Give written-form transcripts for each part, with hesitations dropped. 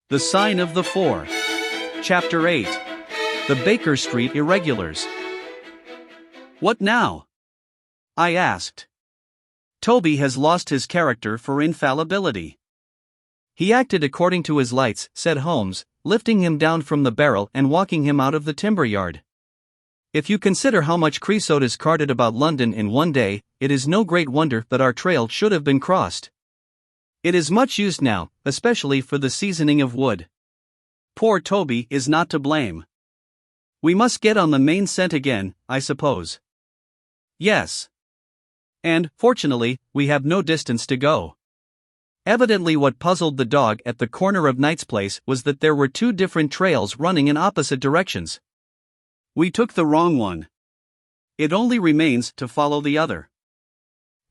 The Sign of the Four. Chapter 8. The Baker Street Irregulars. What now? I asked. Toby has lost his character for infallibility. He acted according to his lights, said Holmes, lifting him down from the barrel and walking him out of the timber yard. If you consider how much creosote is carted about London in one day, it is no great wonder that our trail should have been crossed. It is much used now, especially for the seasoning of wood. Poor Toby is not to blame. We must get on the main scent again, I suppose. Yes. And, fortunately, we have no distance to go. Evidently what puzzled the dog at the corner of Knight's Place was that there were two different trails running in opposite directions. We took the wrong one. It only remains to follow the other.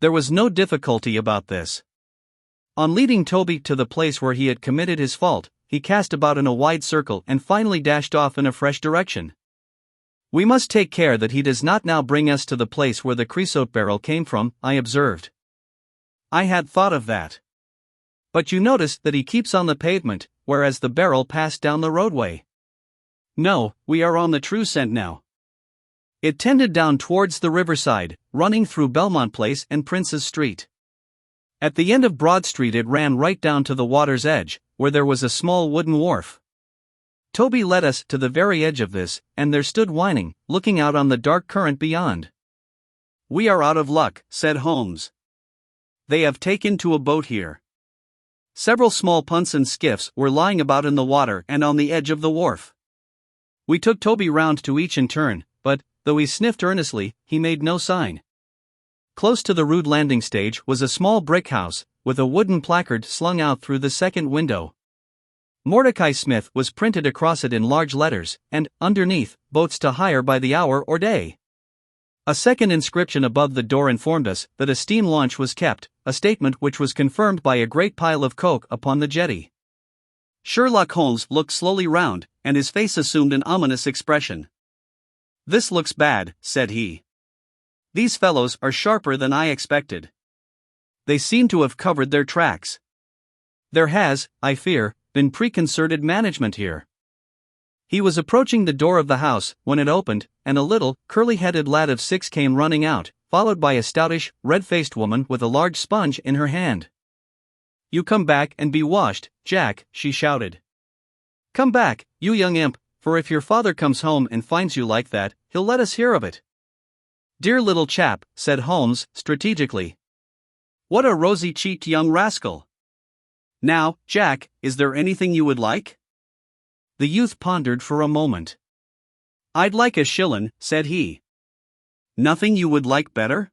There was no difficulty about this. On leading Toby to the place where he had committed his fault, he cast about in a wide circle and finally dashed off in a fresh direction. We must take care that he does not now bring us to the place where the creosote barrel came from, I observed. I had thought of that. But you notice that he keeps on the pavement, whereas the barrel passed down the roadway. No, we are on the true scent now. It tended down towards the riverside, running through Belmont Place and Prince's Street. At the end of Broad Street it ran right down to the water's edge, where there was a small wooden wharf. Toby led us to the very edge of this, and there stood whining, looking out on the dark current beyond. We are out of luck, said Holmes. They have taken to a boat here. Several small punts and skiffs were lying about in the water and on the edge of the wharf. We took Toby round to each in turn, but, though he sniffed earnestly, he made no sign. Close to the rude landing stage was a small brick house, with a wooden placard slung out through the second window. Mordecai Smith was printed across it in large letters, and, underneath, boats to hire by the hour or day. A second inscription above the door informed us that a steam launch was kept, a statement which was confirmed by a great pile of coke upon the jetty. Sherlock Holmes looked slowly round, and his face assumed an ominous expression. This looks bad, said he. These fellows are sharper than I expected. They seem to have covered their tracks. There has, I fear, been preconcerted management here. He was approaching the door of the house when it opened, and a little, curly-headed lad of 6 came running out, followed by a stoutish, red-faced woman with a large sponge in her hand. You come back and be washed, Jack, she shouted. Come back, you young imp, for if your father comes home and finds you like that, he'll let us hear of it. Dear little chap, said Holmes, strategically. What a rosy-cheeked young rascal. Now, Jack, is there anything you would like? The youth pondered for a moment. I'd like a shillin', said he. Nothing you would like better?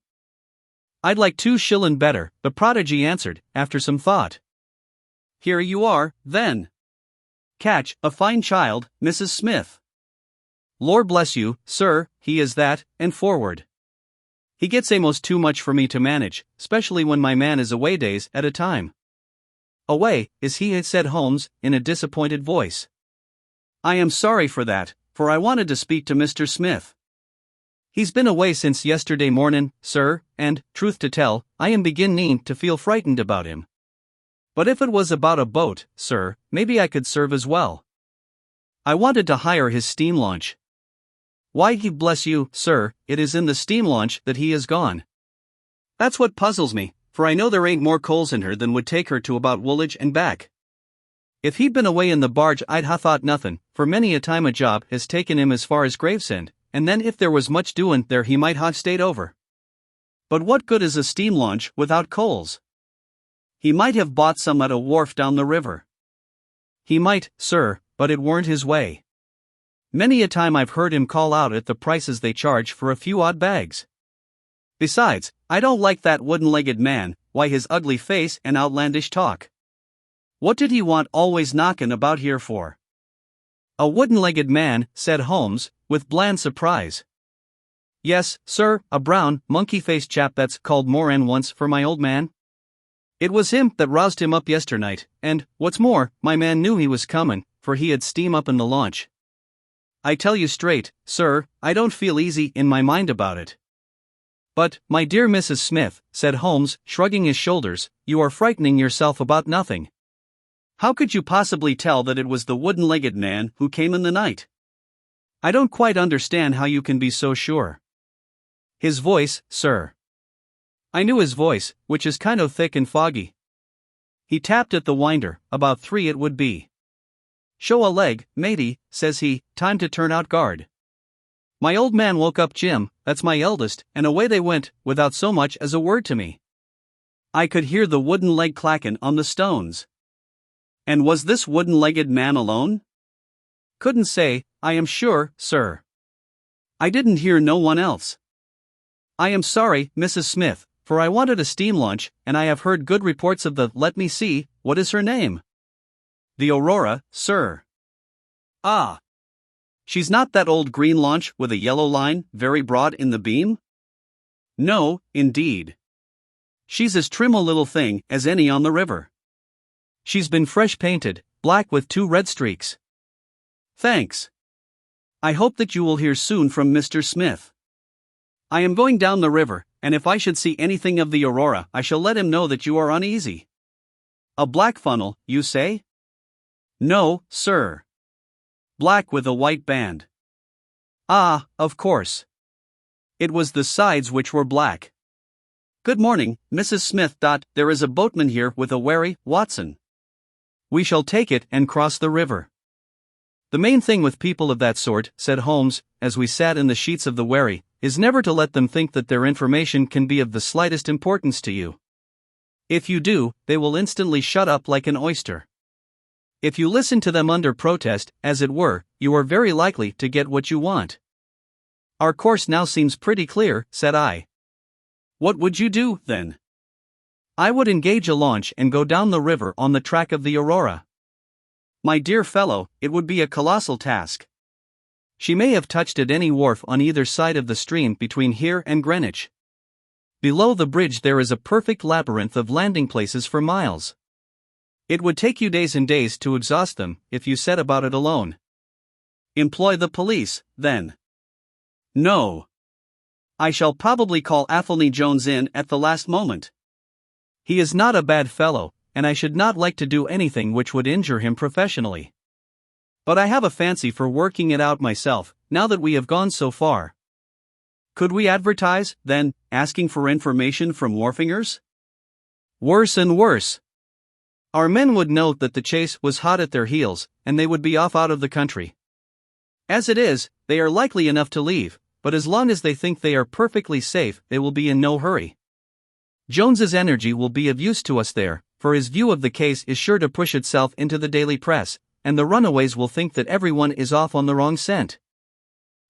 I'd like 2 shillin' better, the prodigy answered, after some thought. Here you are, then. Catch, a fine child, Mrs. Smith. Lord bless you, sir, he is that, and forward. He gets a'most too much for me to manage, especially when my man is away days at a time. Away, is he? Said Holmes, in a disappointed voice. I am sorry for that, for I wanted to speak to Mr. Smith. He's been away since yesterday mornin', sir, and, truth to tell, I am beginning to feel frightened about him. But if it was about a boat, sir, maybe I could serve as well. I wanted to hire his steam launch. Why, he bless you, sir, it is in the steam launch that he is gone. That's what puzzles me, for I know there ain't more coals in her than would take her to about Woolwich and back. If he'd been away in the barge I'd ha' thought nothin', for many a time a job has taken him as far as Gravesend, and then if there was much doin' there he might ha' stayed over. But what good is a steam launch without coals? He might have bought some at a wharf down the river. He might, sir, but it weren't his way. Many a time I've heard him call out at the prices they charge for a few odd bags. Besides, I don't like that wooden-legged man, why his ugly face and outlandish talk. What did he want always knockin' about here for? A wooden-legged man, said Holmes, with bland surprise. Yes, sir, a brown, monkey-faced chap that's called Moran once for my old man. It was him that roused him up yesternight, and, what's more, my man knew he was comin', for he had steam up in the launch. I tell you straight, sir, I don't feel easy in my mind about it. But, my dear Mrs. Smith, said Holmes, shrugging his shoulders, you are frightening yourself about nothing. How could you possibly tell that it was the wooden-legged man who came in the night? I don't quite understand how you can be so sure. His voice, sir. I knew his voice, which is kind of thick and foggy. He tapped at the winder, about 3 it would be. Show a leg, matey, says he, time to turn out guard. My old man woke up Jim, that's my eldest, and away they went, without so much as a word to me. I could hear the wooden leg clackin' on the stones. And was this wooden-legged man alone? Couldn't say, I am sure, sir. I didn't hear no one else. I am sorry, Mrs. Smith, for I wanted a steam launch, and I have heard good reports of the, let me see, what is her name? The Aurora, sir. Ah. She's not that old green launch with a yellow line, very broad in the beam? No, indeed. She's as trim a little thing as any on the river. She's been fresh painted, black with 2 red streaks. Thanks. I hope that you will hear soon from Mr. Smith. I am going down the river, and if I should see anything of the Aurora, I shall let him know that you are uneasy. A black funnel, you say? No, sir. Black with a white band. Ah, of course. It was the sides which were black. Good morning, Mrs. Smith. There is a boatman here with a wherry, Watson. We shall take it and cross the river. The main thing with people of that sort, said Holmes, as we sat in the sheets of the wherry, is never to let them think that their information can be of the slightest importance to you. If you do, they will instantly shut up like an oyster. If you listen to them under protest, as it were, you are very likely to get what you want. Our course now seems pretty clear, said I. What would you do, then? I would engage a launch and go down the river on the track of the Aurora. My dear fellow, it would be a colossal task. She may have touched at any wharf on either side of the stream between here and Greenwich. Below the bridge there is a perfect labyrinth of landing places for miles. It would take you days and days to exhaust them, if you set about it alone. Employ the police, then. No. I shall probably call Athelney Jones in at the last moment. He is not a bad fellow, and I should not like to do anything which would injure him professionally. But I have a fancy for working it out myself, now that we have gone so far. Could we advertise, then, asking for information from wharfingers? Worse and worse. Our men would note that the chase was hot at their heels, and they would be off out of the country. As it is, they are likely enough to leave, but as long as they think they are perfectly safe, they will be in no hurry. Jones's energy will be of use to us there, for his view of the case is sure to push itself into the daily press, and the runaways will think that everyone is off on the wrong scent.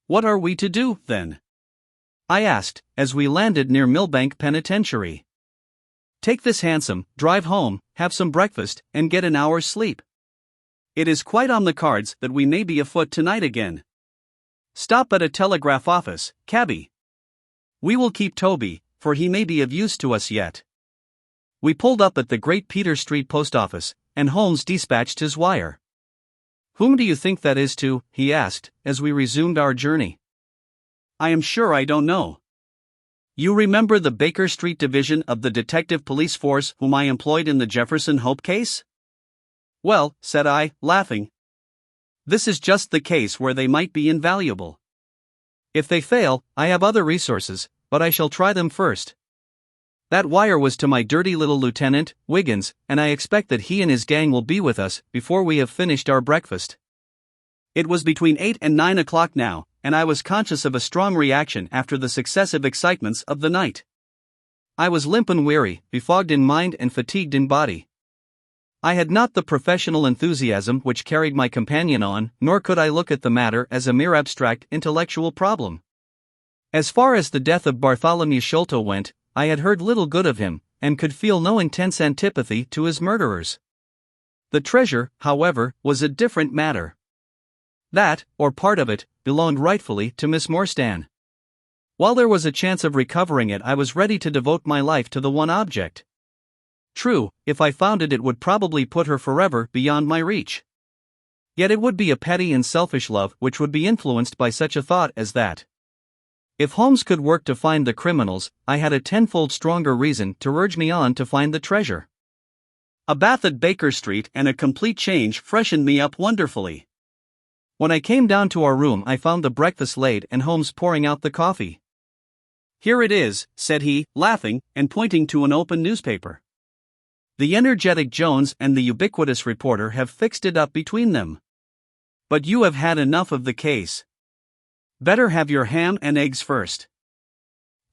What are we to do, then? I asked, as we landed near Millbank Penitentiary. Take this hansom, drive home, have some breakfast, and get an hour's sleep. It is quite on the cards that we may be afoot tonight again. Stop at a telegraph office, cabby. We will keep Toby, for he may be of use to us yet. We pulled up at the Great Peter Street post office, and Holmes dispatched his wire. Whom do you think that is to? He asked, as we resumed our journey. I am sure I don't know. You remember the Baker Street division of the detective police force whom I employed in the Jefferson Hope case? Well, said I, laughing. This is just the case where they might be invaluable. If they fail, I have other resources, but I shall try them first. That wire was to my dirty little lieutenant, Wiggins, and I expect that he and his gang will be with us before we have finished our breakfast. It was between 8 and 9 o'clock now, and I was conscious of a strong reaction after the successive excitements of the night. I was limp and weary, befogged in mind and fatigued in body. I had not the professional enthusiasm which carried my companion on, nor could I look at the matter as a mere abstract intellectual problem. As far as the death of Bartholomew Sholto went, I had heard little good of him, and could feel no intense antipathy to his murderers. The treasure, however, was a different matter. That, or part of it, belonged rightfully to Miss Morstan. While there was a chance of recovering it, I was ready to devote my life to the one object. True, if I found it, it would probably put her forever beyond my reach. Yet it would be a petty and selfish love which would be influenced by such a thought as that. If Holmes could work to find the criminals, I had a tenfold stronger reason to urge me on to find the treasure. A bath at Baker Street and a complete change freshened me up wonderfully. When I came down to our room, I found the breakfast laid and Holmes pouring out the coffee. "Here it is," said he, laughing, and pointing to an open newspaper. "The energetic Jones and the ubiquitous reporter have fixed it up between them. But you have had enough of the case. Better have your ham and eggs first."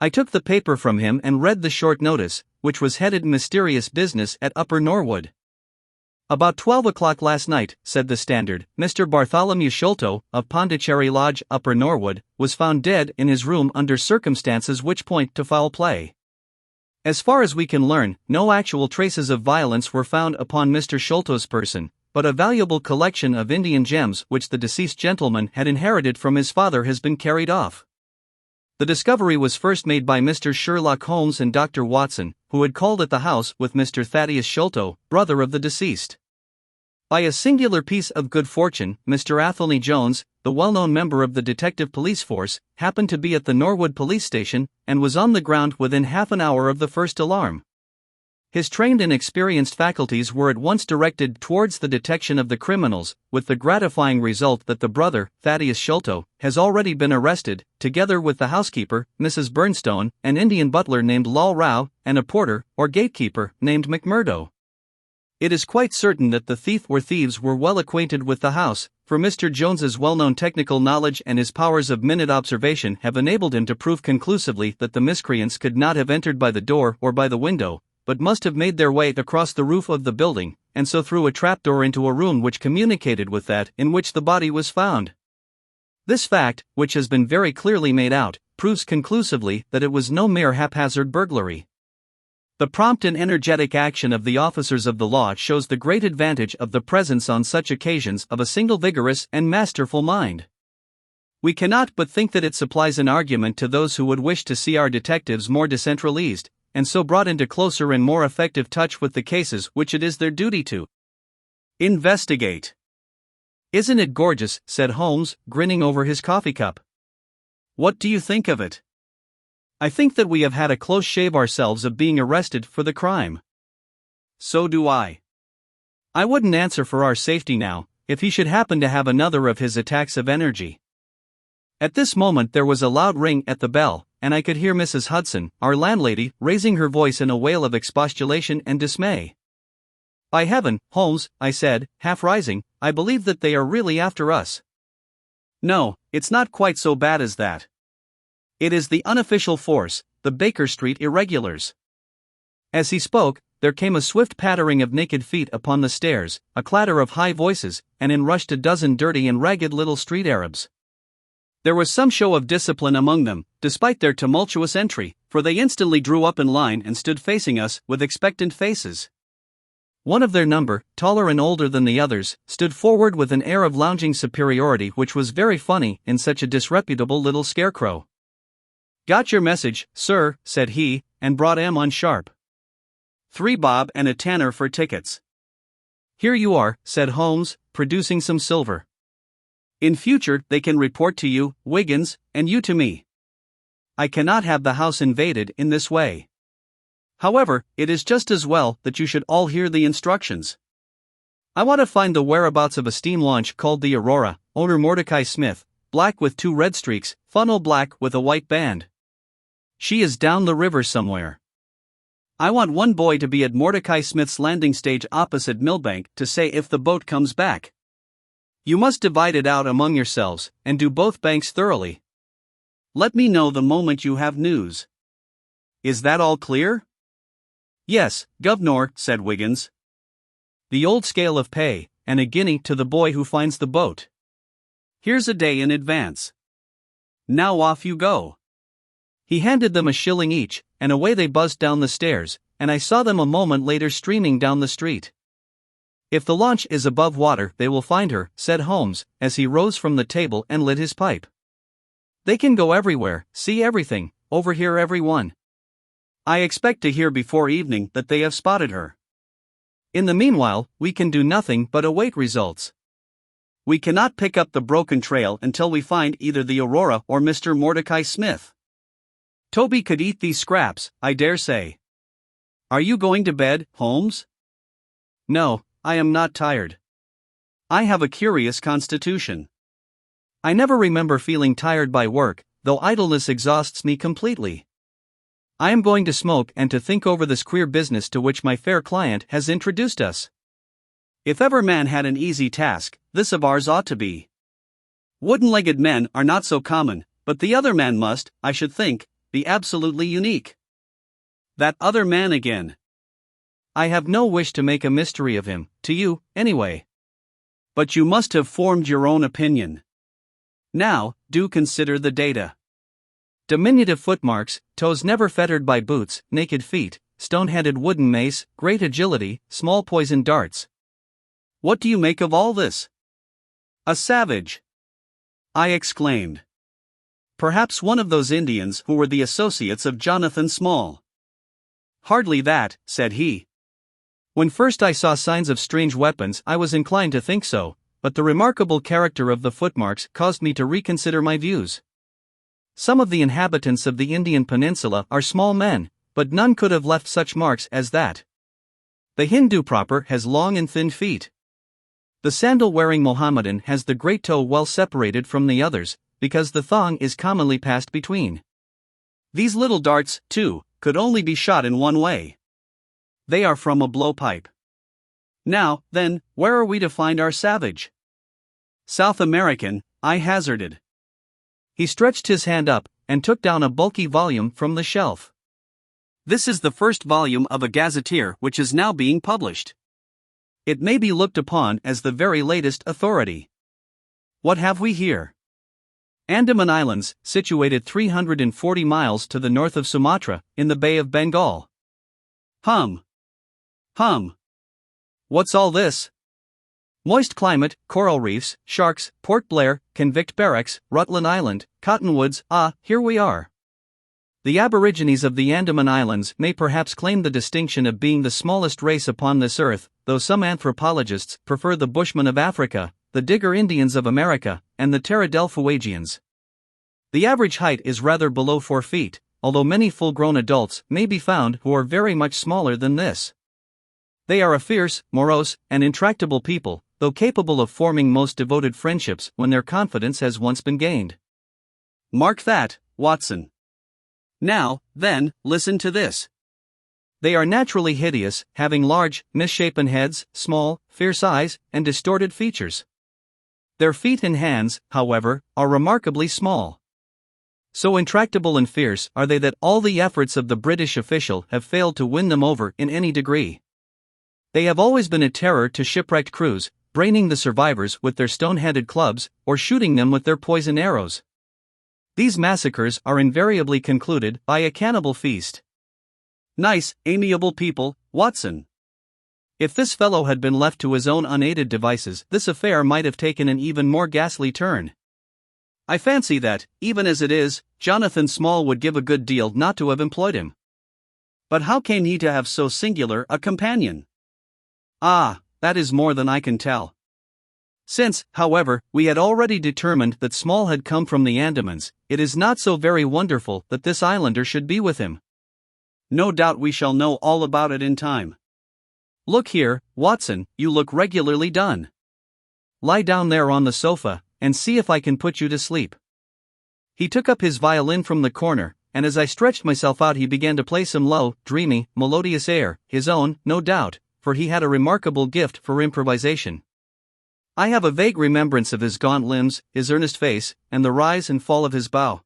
I took the paper from him and read the short notice, which was headed "Mysterious Business at Upper Norwood." "About 12 o'clock last night," said the Standard, "Mr. Bartholomew Sholto, of Pondicherry Lodge, Upper Norwood, was found dead in his room under circumstances which point to foul play. As far as we can learn, no actual traces of violence were found upon Mr. Sholto's person, but a valuable collection of Indian gems which the deceased gentleman had inherited from his father has been carried off. The discovery was first made by Mr. Sherlock Holmes and Dr. Watson, who had called at the house with Mr. Thaddeus Sholto, brother of the deceased. By a singular piece of good fortune, Mr. Athelney Jones, the well-known member of the detective police force, happened to be at the Norwood police station, and was on the ground within half an hour of the first alarm. His trained and experienced faculties were at once directed towards the detection of the criminals, with the gratifying result that the brother, Thaddeus Sholto, has already been arrested, together with the housekeeper, Mrs. Burnstone, an Indian butler named Lal Rao, and a porter, or gatekeeper, named McMurdo. It is quite certain that the thief or thieves were well acquainted with the house, for Mr. Jones's well-known technical knowledge and his powers of minute observation have enabled him to prove conclusively that the miscreants could not have entered by the door or by the window, but must have made their way across the roof of the building, and so through a trapdoor into a room which communicated with that in which the body was found. This fact, which has been very clearly made out, proves conclusively that it was no mere haphazard burglary. The prompt and energetic action of the officers of the law shows the great advantage of the presence on such occasions of a single vigorous and masterful mind. We cannot but think that it supplies an argument to those who would wish to see our detectives more decentralized, and so brought into closer and more effective touch with the cases which it is their duty to investigate. "Isn't it gorgeous?" said Holmes, grinning over his coffee cup. "What do you think of it?" "I think that we have had a close shave ourselves of being arrested for the crime." "So do I. I wouldn't answer for our safety now, if he should happen to have another of his attacks of energy." At this moment there was a loud ring at the bell, and I could hear Mrs. Hudson, our landlady, raising her voice in a wail of expostulation and dismay. "By heaven, Holmes," I said, half rising, "I believe that they are really after us." "No, it's not quite so bad as that. It is the unofficial force, the Baker Street Irregulars." As he spoke, there came a swift pattering of naked feet upon the stairs, a clatter of high voices, and in rushed a dozen dirty and ragged little street Arabs. There was some show of discipline among them, despite their tumultuous entry, for they instantly drew up in line and stood facing us with expectant faces. One of their number, taller and older than the others, stood forward with an air of lounging superiority which was very funny in such a disreputable little scarecrow. "Got your message, sir," said he, and brought 'em on sharp. 3 bob and a tanner for tickets." "Here you are," said Holmes, producing some silver. "In future they can report to you, Wiggins, and you to me. I cannot have the house invaded in this way. However, it is just as well that you should all hear the instructions. I want to find the whereabouts of a steam launch called the Aurora, owner Mordecai Smith, black with 2 red streaks, funnel black with a white band. She is down the river somewhere. I want one boy to be at Mordecai Smith's landing stage opposite Millbank to say if the boat comes back. You must divide it out among yourselves, and do both banks thoroughly. Let me know the moment you have news. Is that all clear?" "Yes, governor," said Wiggins. "The old scale of pay, and a guinea to the boy who finds the boat. Here's a day in advance. Now off you go." He handed them a shilling each, and away they buzzed down the stairs, and I saw them a moment later streaming down the street. "If the launch is above water they will find her," said Holmes, as he rose from the table and lit his pipe. "They can go everywhere, see everything, overhear every one. I expect to hear before evening that they have spotted her. In the meanwhile, we can do nothing but await results. We cannot pick up the broken trail until we find either the Aurora or Mr. Mordecai Smith. Toby could eat these scraps, I dare say. Are you going to bed, Holmes?" No, I am not tired. I have a curious constitution. I never remember feeling tired by work, though idleness exhausts me completely. I am going to smoke and to think over this queer business to which my fair client has introduced us. If ever man had an easy task, this of ours ought to be. Wooden-legged men are not so common, but the other man must, I should think, be absolutely unique. That other man again. I have no wish to make a mystery of him, to you, anyway. But you must have formed your own opinion. Now, do consider the data. Diminutive footmarks, toes never fettered by boots, naked feet, stone-handed wooden mace, great agility, small poisoned darts. What do you make of all this? A savage! I exclaimed. Perhaps one of those Indians who were the associates of Jonathan Small. Hardly that, said he. When first I saw signs of strange weapons, I was inclined to think so, but the remarkable character of the footmarks caused me to reconsider my views. Some of the inhabitants of the Indian peninsula are small men, but none could have left such marks as that. The Hindu proper has long and thin feet. The sandal-wearing Mohammedan has the great toe well separated from the others, because the thong is commonly passed between. These little darts, too, could only be shot in one way. They are from a blowpipe. Now, then, where are we to find our savage? South American, I hazarded. He stretched his hand up, and took down a bulky volume from the shelf. This is the first volume of a gazetteer which is now being published. It may be looked upon as the very latest authority. What have we here? Andaman Islands, situated 340 miles to the north of Sumatra, in the Bay of Bengal. Hum. What's all this? Moist climate, coral reefs, sharks, Port Blair, convict barracks, Rutland Island, cottonwoods, here we are. The aborigines of the Andaman Islands may perhaps claim the distinction of being the smallest race upon this earth, though some anthropologists prefer the Bushmen of Africa, the Digger Indians of America, and the Terra del Fuegians. The average height is rather below 4 feet, although many full-grown adults may be found who are very much smaller than this. They are a fierce, morose, and intractable people, though capable of forming most devoted friendships when their confidence has once been gained. Mark that, Watson. Now, then, listen to this. They are naturally hideous, having large, misshapen heads, small, fierce eyes, and distorted features. Their feet and hands, however, are remarkably small. So intractable and fierce are they that all the efforts of the British official have failed to win them over in any degree. They have always been a terror to shipwrecked crews, braining the survivors with their stone-handed clubs, or shooting them with their poison arrows. These massacres are invariably concluded by a cannibal feast. Nice, amiable people, Watson. If this fellow had been left to his own unaided devices, this affair might have taken an even more ghastly turn. I fancy that, even as it is, Jonathan Small would give a good deal not to have employed him. But how came he to have so singular a companion? That is more than I can tell. Since, however, we had already determined that Small had come from the Andamans, it is not so very wonderful that this islander should be with him. No doubt we shall know all about it in time. Look here, Watson, you look regularly done. Lie down there on the sofa, and see if I can put you to sleep. He took up his violin from the corner, and as I stretched myself out he began to play some low, dreamy, melodious air, his own, no doubt, for he had a remarkable gift for improvisation. I have a vague remembrance of his gaunt limbs, his earnest face, and the rise and fall of his bow.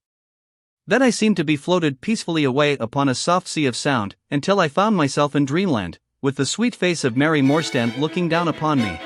Then I seemed to be floated peacefully away upon a soft sea of sound, until I found myself in dreamland, with the sweet face of Mary Morstand looking down upon me.